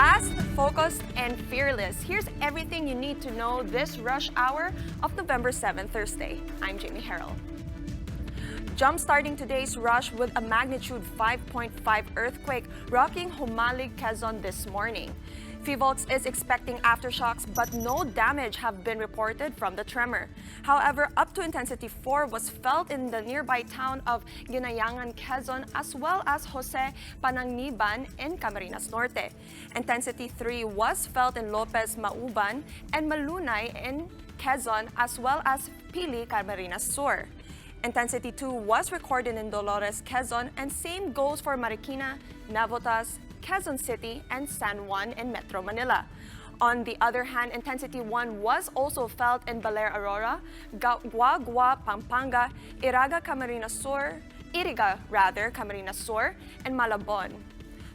Fast, focused, and fearless. Here's everything you need to know this rush hour of November 7, Thursday. I'm Jamie Harrell. Jump-starting today's rush with a magnitude 5.5 earthquake rocking Humalig, Quezon this morning. PHIVOLTS is expecting aftershocks, but no damage have been reported from the tremor. However, up to intensity 4 was felt in the nearby town of Ginayangan, Quezon, as well as Jose Panangiban in Camarines Norte. Intensity 3 was felt in Lopez, Mauban, and Malunay in Quezon, as well as Pili, Camarines Sur. Intensity 2 was recorded in Dolores, Quezon, and same goes for Marikina, Navotas, Quezon City, and San Juan in Metro Manila. On the other hand, intensity 1 was also felt in Baler, Aurora, Guagua, Pampanga, Iriga, Camarines Sur, and Malabon.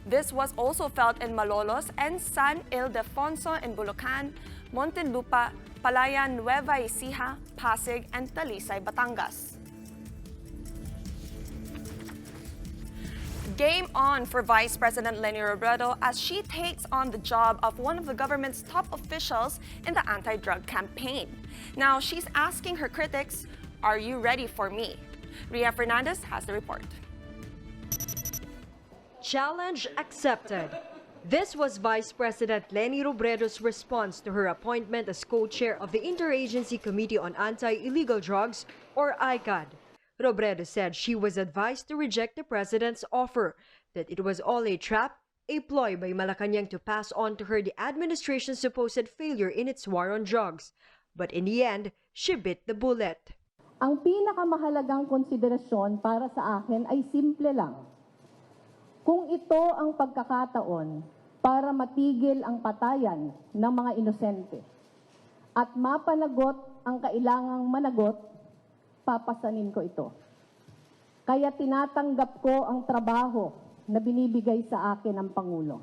This was also felt in Malolos and San Ildefonso in Bulacan, Muntinlupa, Palayan, Nueva Ecija, Pasig, and Talisay, Batangas. Game on for Vice President Leni Robredo as she takes on the job of one of the government's top officials in the anti-drug campaign. Now, she's asking her critics, "Are you ready for me?" Ria Fernandez has the report. Challenge accepted. This was Vice President Leni Robredo's response to her appointment as co-chair of the Interagency Committee on Anti-Illegal Drugs, or ICAD. Robredo said she was advised to reject the president's offer, that it was all a trap, a ploy by Malacanang to pass on to her the administration's supposed failure in its war on drugs. But in the end, she bit the bullet. Ang pinakamahalagang konsiderasyon para sa akin ay simple lang. Kung ito ang pagkakataon para matigil ang patayan ng mga inosente at mapanagot ang kailangang managot, papasanin ko ito. Kaya tinatanggap ko ang trabaho na binibigay sa akin ng Pangulo.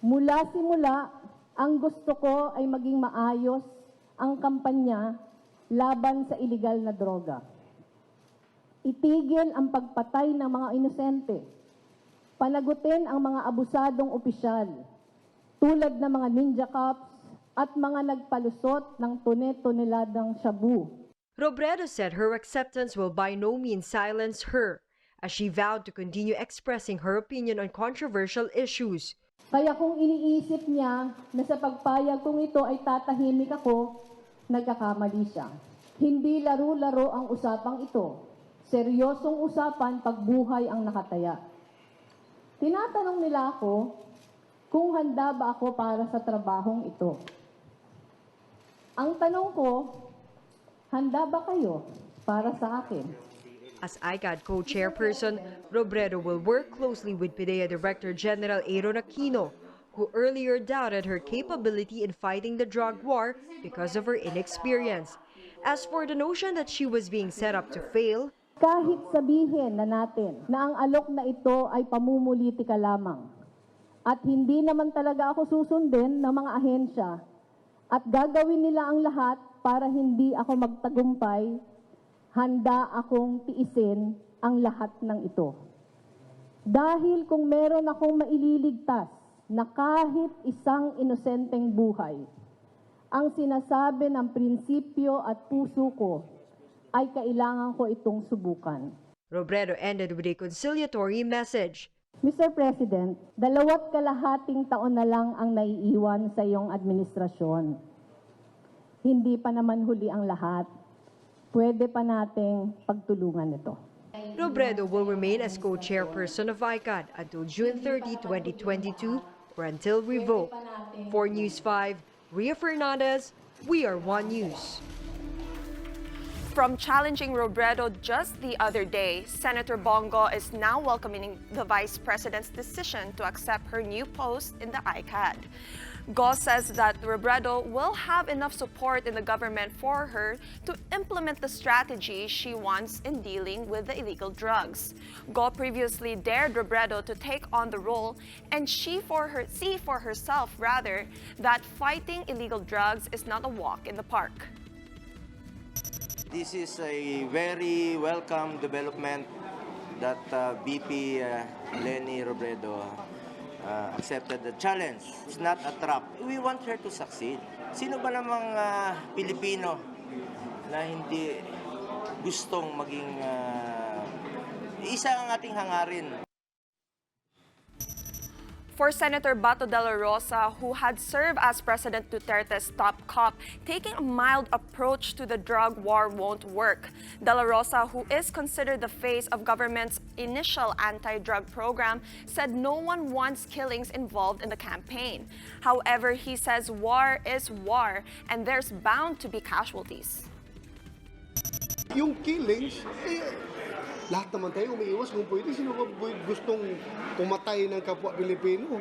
Mula simula, ang gusto ko ay maging maayos ang kampanya laban sa iligal na droga. Itigil ang pagpatay ng mga inosente. Panagutin ang mga abusadong opisyal, tulad ng mga ninja cops at mga nagpalusot ng tone-toneladang shabu. Robredo said her acceptance will by no means silence her, as she vowed to continue expressing her opinion on controversial issues. Kaya kung iniisip niya na sa pagpayag kong ito ay tatahimik ako, nagkakamali siya. Hindi laro-laro ang usapang ito. Seryosong usapan pag buhay ang nakataya. Tinatanong nila ako kung handa ba ako para sa trabahong ito. Ang tanong ko, handa ba kayo para sa akin? As ICAD co-chairperson, Robredo will work closely with PDEA Director General Aaron Aquino, who earlier doubted her capability in fighting the drug war because of her inexperience. As for the notion that she was being set up to fail, kahit sabihin na natin na ang alok na ito ay pamumulitika lamang at hindi naman talaga ako susundin ng mga ahensya at gagawin nila ang lahat para hindi ako magtagumpay, handa akong tiisin ang lahat ng ito. Dahil kung meron akong maililigtas na kahit isang inosenteng buhay, ang sinasabi ng prinsipyo at puso ko ay kailangan ko itong subukan. Robredo ended with a conciliatory message. Mr. President, 2.5 taon na lang ang naiiwan sa iyong administrasyon. Hindi pa naman huli ang lahat. Pwede pa nating pagtulungan ito. Robredo will remain as co-chairperson of ICAD until June 30, 2022 or until revoked. For News 5, Ria Fernandez, We Are One News. From challenging Robredo just the other day, Senator Bongo is now welcoming the Vice President's decision to accept her new post in the ICAD. Go says that Robredo will have enough support in the government for her to implement the strategy she wants in dealing with the illegal drugs. Go previously dared Robredo to take on the role and see for herself that fighting illegal drugs is not a walk in the park. This is a very welcome development that VP Leni Robredo accepted the challenge. It's not a trap. We want her to succeed. Sino ba namang Pilipino na hindi gustong maging isa ang ating hangarin? For Senator Bato de la Rosa, who had served as President Duterte's top cop, taking a mild approach to the drug war won't work. De la Rosa, who is considered the face of government's initial anti-drug program, said no one wants killings involved in the campaign. However, he says war is war and there's bound to be casualties. Yung killings, lahat naman tayo umiiwas kung pwede. Sino ba gustong pumatay ng kapwa Pilipino?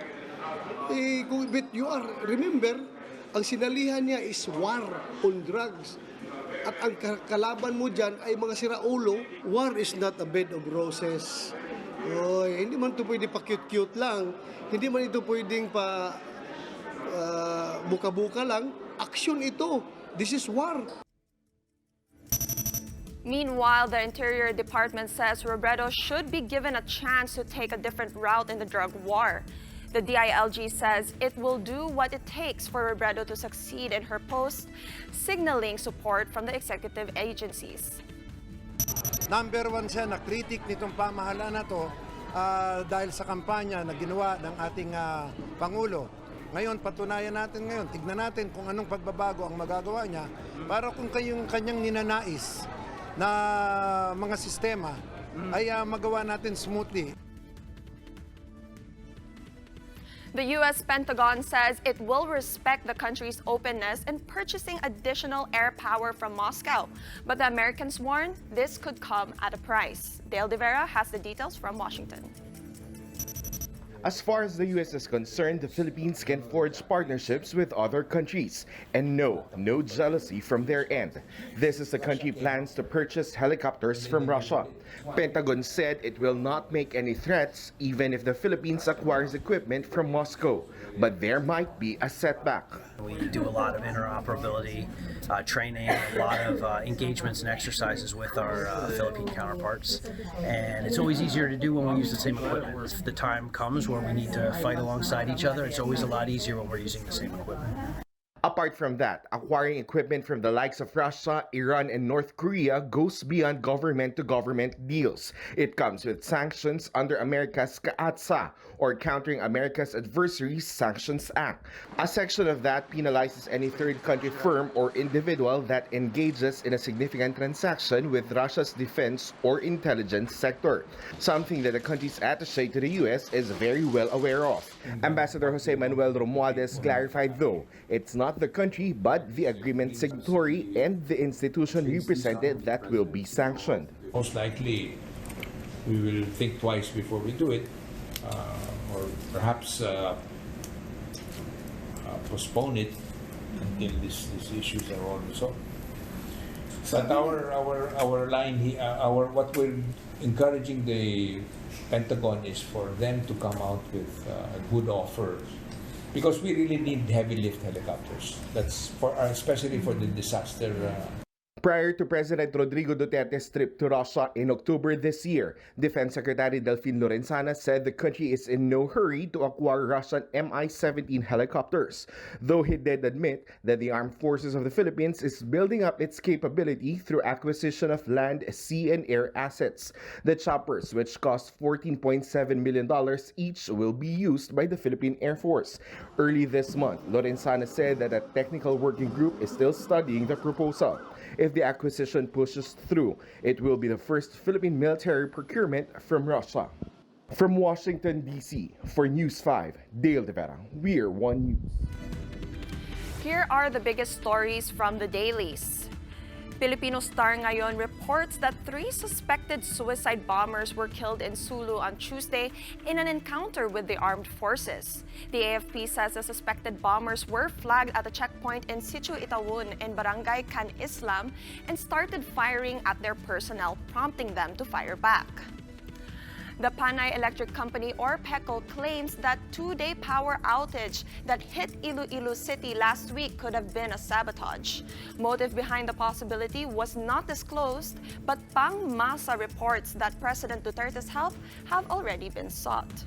But you are, remember, ang sinalihan niya is war on drugs. At ang kalaban mo dyan ay mga siraulo. War is not a bed of roses. Hindi man ito pwede pa cute-cute lang. Hindi man ito pwedeng pa buka-buka lang. Action ito. This is war. Meanwhile, the Interior Department says Robredo should be given a chance to take a different route in the drug war. The DILG says it will do what it takes for Robredo to succeed in her post, signaling support from the executive agencies. Number one siya na kritik nitong pamahalaan na to dahil sa kampanya na ginawa ng ating Pangulo. Ngayon, patunayan natin ngayon, tignan natin kung anong pagbabago ang magagawa niya para kung kanyang ninanais na mga sistema ay magawa natin smoothly. The U.S. Pentagon says it will respect the country's openness in purchasing additional air power from Moscow. But the Americans warn this could come at a price. Dale De Vera has the details from Washington. As far as the U.S. is concerned, the Philippines can forge partnerships with other countries. And no jealousy from their end. This is the country plans to purchase helicopters from Russia. Pentagon said it will not make any threats even if the Philippines acquires equipment from Moscow. But there might be a setback. We do a lot of interoperability training, a lot of engagements and exercises with our Philippine counterparts. And it's always easier to do when we use the same equipment. If the time comes where we need to fight alongside each other, it's always a lot easier when we're using the same equipment. Apart from that, acquiring equipment from the likes of Russia, Iran, and North Korea goes beyond government-to-government deals. It comes with sanctions under America's CAATSA, or Countering America's Adversaries Sanctions Act. A section of that penalizes any third country firm or individual that engages in a significant transaction with Russia's defense or intelligence sector, something that the country's attaché to the U.S. is very well aware of. Ambassador Jose Manuel Romualdez clarified, though, it's not the country but the agreement signatory and the institution represented that will be sanctioned. Most likely, we will think twice before we do it, or perhaps postpone it until these issues are all resolved. But our line here, what we're encouraging the Pentagon is for them to come out with a good offer. Because we really need heavy lift helicopters. That's for especially for the disaster. Prior to President Rodrigo Duterte's trip to Russia in October this year, Defense Secretary Delfin Lorenzana said the country is in no hurry to acquire Russian Mi-17 helicopters, though he did admit that the Armed Forces of the Philippines is building up its capability through acquisition of land, sea, and air assets. The choppers, which cost $14.7 million each, will be used by the Philippine Air Force. Early this month, Lorenzana said that a technical working group is still studying the proposal. If the acquisition pushes through, it will be the first Philippine military procurement from Russia. From Washington, D.C., for News 5, Dale De Vera, We're One News. Here are the biggest stories from the dailies. Filipino Star ngayon reports that 3 suspected suicide bombers were killed in Sulu on Tuesday in an encounter with the armed forces. The AFP says the suspected bombers were flagged at a checkpoint in Sitio Itawun in Barangay Can Islam and started firing at their personnel, prompting them to fire back. The Panay Electric Company, or PECO, claims that 2-day power outage that hit Iloilo City last week could have been a sabotage. Motive behind the possibility was not disclosed, but Pangmasa reports that President Duterte's help have already been sought.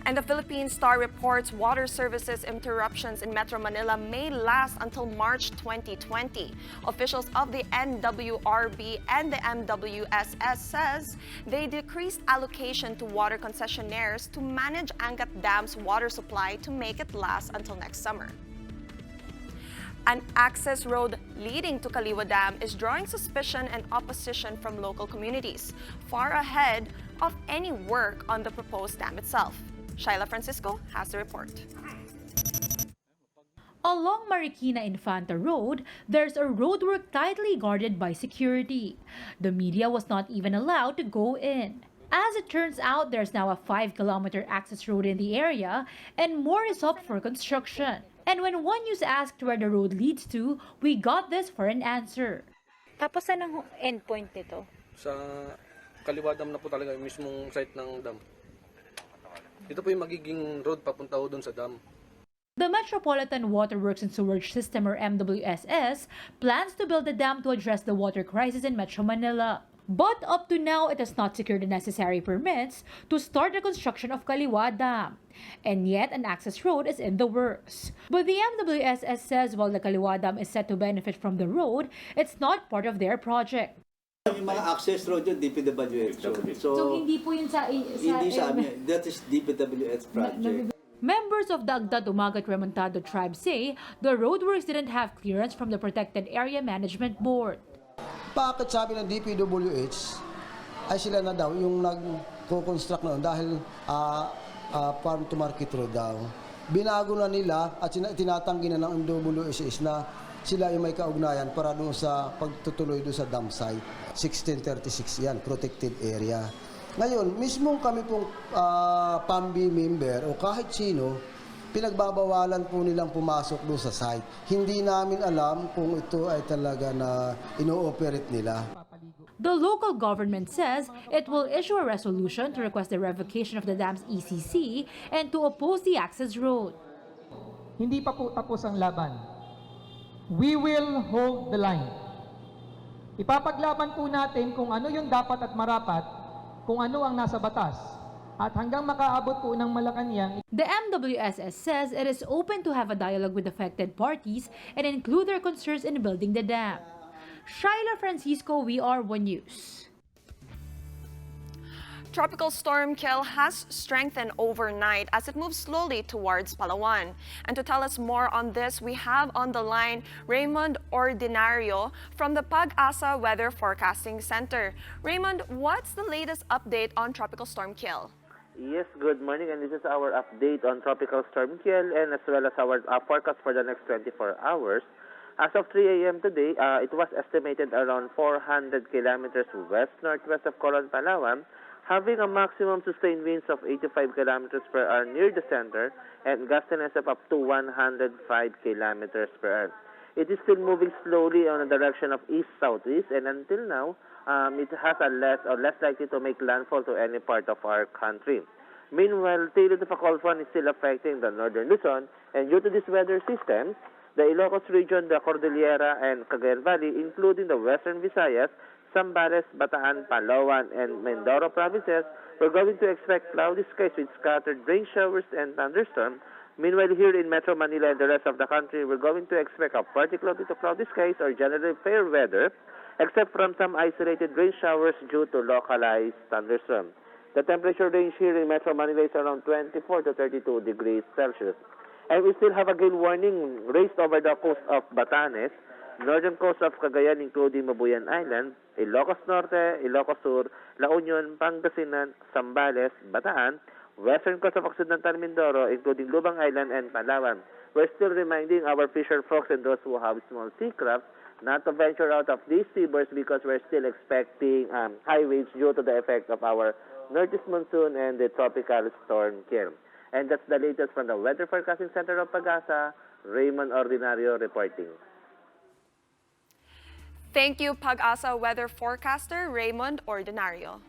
And the Philippine Star reports water services interruptions in Metro Manila may last until March 2020. Officials of the NWRB and the MWSS says they decreased allocation to water concessionaires to manage Angat Dam's water supply to make it last until next summer. An access road leading to Kaliwa Dam is drawing suspicion and opposition from local communities, far ahead of any work on the proposed dam itself. Shaila Francisco has the report. Along Marikina Infanta Road, there's a roadwork tightly guarded by security. The media was not even allowed to go in. As it turns out, there's now a 5-kilometer access road in the area and more is up for construction. And when One News asked where the road leads to, we got this for an answer. Tapos anong endpoint nito? Sa Kaliwa Dam na po talaga yung mismong site ng dam. Ito po yung magiging road papunta ho doon sa dam. The Metropolitan Waterworks and Sewerage System or MWSS plans to build a dam to address the water crisis in Metro Manila. But up to now, it has not secured the necessary permits to start the construction of Kaliwa Dam. And yet, an access road is in the works. But the MWSS says while the Kaliwa Dam is set to benefit from the road, it's not part of their project. Yung mga access road yun, DPWH. So hindi po yun sa hindi sa amin. That is DPWH project. Members of the Agdad Umagat Remontado tribe say the roadworks didn't have clearance from the Protected Area Management Board. Bakit sabi ng DPWH ay sila na daw yung nag-construct noon dahil farm to market road daw. Binago na nila at tinatanggi na ng MWSS na sila yung may kaugnayan para doon sa pagtutuloy doon sa dam site. 1636 yan, protected area. Ngayon, mismong kami pong PAMBI member o kahit sino, pinagbabawalan po nilang pumasok doon sa site. Hindi namin alam kung ito ay talaga na ino-operate nila. The local government says it will issue a resolution to request the revocation of the dam's ECC and to oppose the access road. Hindi pa po tapos ang laban. We will hold the line. Ipapaglaban po natin kung ano yung dapat at marapat, kung ano ang nasa batas. At hanggang makaabot po ng Malacanang. The MWSS says it is open to have a dialogue with affected parties and include their concerns in building the dam. Shaila Francisco, we are One News. Tropical Storm Quiel has strengthened overnight as it moves slowly towards Palawan. And to tell us more on this, we have on the line Raymond Ordinario from the Pag-asa Weather Forecasting Center. Raymond, what's the latest update on Tropical Storm Quiel? Yes, good morning, and this is our update on Tropical Storm Quiel and as well as our forecast for the next 24 hours. As of 3 a.m. today, it was estimated around 400 kilometers west-northwest of Coron, Palawan, having a maximum sustained winds of 85 kilometers per hour near the center and gustiness of up to 105 kilometers per hour. It is still moving slowly on the direction of east-southeast, and until now, it has a less likely to make landfall to any part of our country. Meanwhile, tail of Acolfon is still affecting the northern Luzon, and due to this weather system, the Ilocos region, the Cordillera, and Cagayan Valley, including the western Visayas, Zambales, Bataan, Palawan, and Mindoro provinces, we're going to expect cloudy skies with scattered rain showers and thunderstorms. Meanwhile, here in Metro Manila and the rest of the country, we're going to expect a particularly to cloudy skies or generally fair weather, except from some isolated rain showers due to localized thunderstorms. The temperature range here in Metro Manila is around 24 to 32 degrees Celsius. And we still have a gale warning raised over the coast of Batanes, northern coast of Cagayan including Mabuyan Island, Ilocos Norte, Ilocos Sur, La Union, Pangasinan, Zambales, Bataan, western coast of Occidental Mindoro including Lubang Island and Palawan. We're still reminding our fisher folks and those who have small sea crafts not to venture out of these seaboards because we're still expecting high waves due to the effect of our northeast monsoon and the tropical storm Quiel. And that's the latest from the Weather Forecasting Center of Pag-asa, Raymond Ordinario reporting. Thank you, Pag-asa weather forecaster Raymond Ordinario.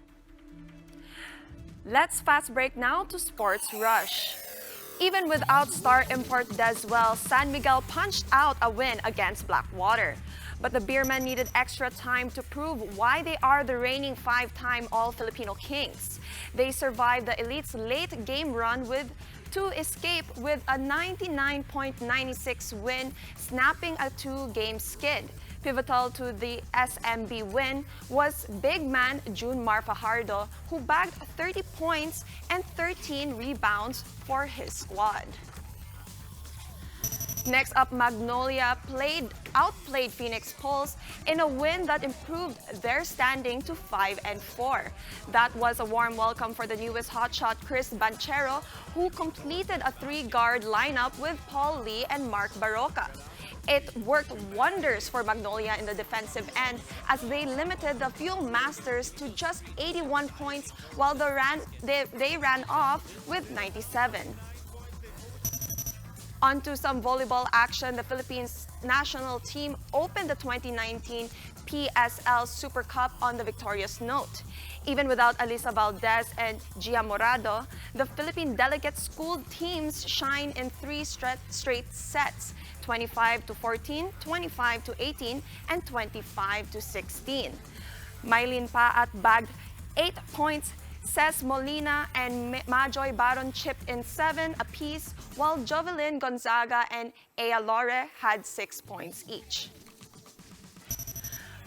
Let's fast break now to Sports Rush. Even without star import Deswell, San Miguel punched out a win against Blakwater. But the Beermen needed extra time to prove why they are the reigning 5-time All-Filipino Kings. They survived the Elite's late game run to escape with a 99.96 win, snapping a 2-game skid. Pivotal to the SMB win was big man Junmar Fajardo, who bagged 30 points and 13 rebounds for his squad. Next up, Magnolia outplayed Phoenix Pulse in a win that improved their standing to 5-4. That was a warm welcome for the newest hotshot Chris Banchero, who completed a 3-guard lineup with Paul Lee and Mark Baroka. It worked wonders for Magnolia in the defensive end as they limited the Fuel Masters to just 81 points while they ran off with 97. Onto some volleyball action. The Philippines national team opened the 2019 PSL Super Cup on the victorious note. Even without Alisa Valdez and Gia Morado, the Philippine delegate schooled teams shine in 3 straight sets: 25-14, 25-18, and 25-16. Mylene Paat bagged 8 points. Ces Molina and Majoy Baron chipped in 7 apiece, while Jovelyn Gonzaga and Ea Lore had 6 points each.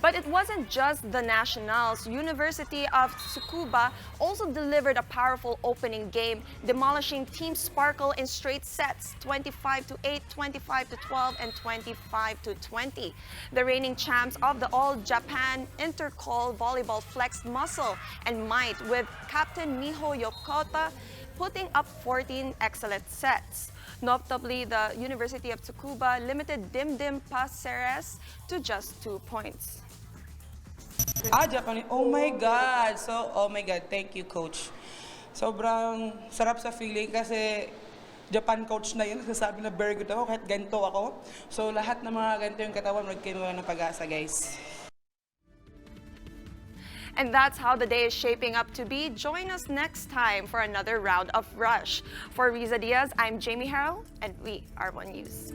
But it wasn't just the nationals. University of Tsukuba also delivered a powerful opening game, demolishing Team Sparkle in straight sets, 25-8, 25-12, and 25-20. The reigning champs of the All-Japan Intercol Volleyball flexed muscle and might, with Captain Miho Yokota putting up 14 excellent sets. Notably, the University of Tsukuba limited Dimdim Paceres to just 2 points. Japan, oh my God! So, oh my God, thank you, Coach. Sobrang sarap sa feeling kasi Japan coach na yun, nagsasabi na very good ako, kahit ganito ako. So, lahat ng mga ganito yung katawan, magkinuha ng pag-asa, guys. And that's how the day is shaping up to be. Join us next time for another round of Rush. For Riza Diaz, I'm Jamie Harrell, and we are One News.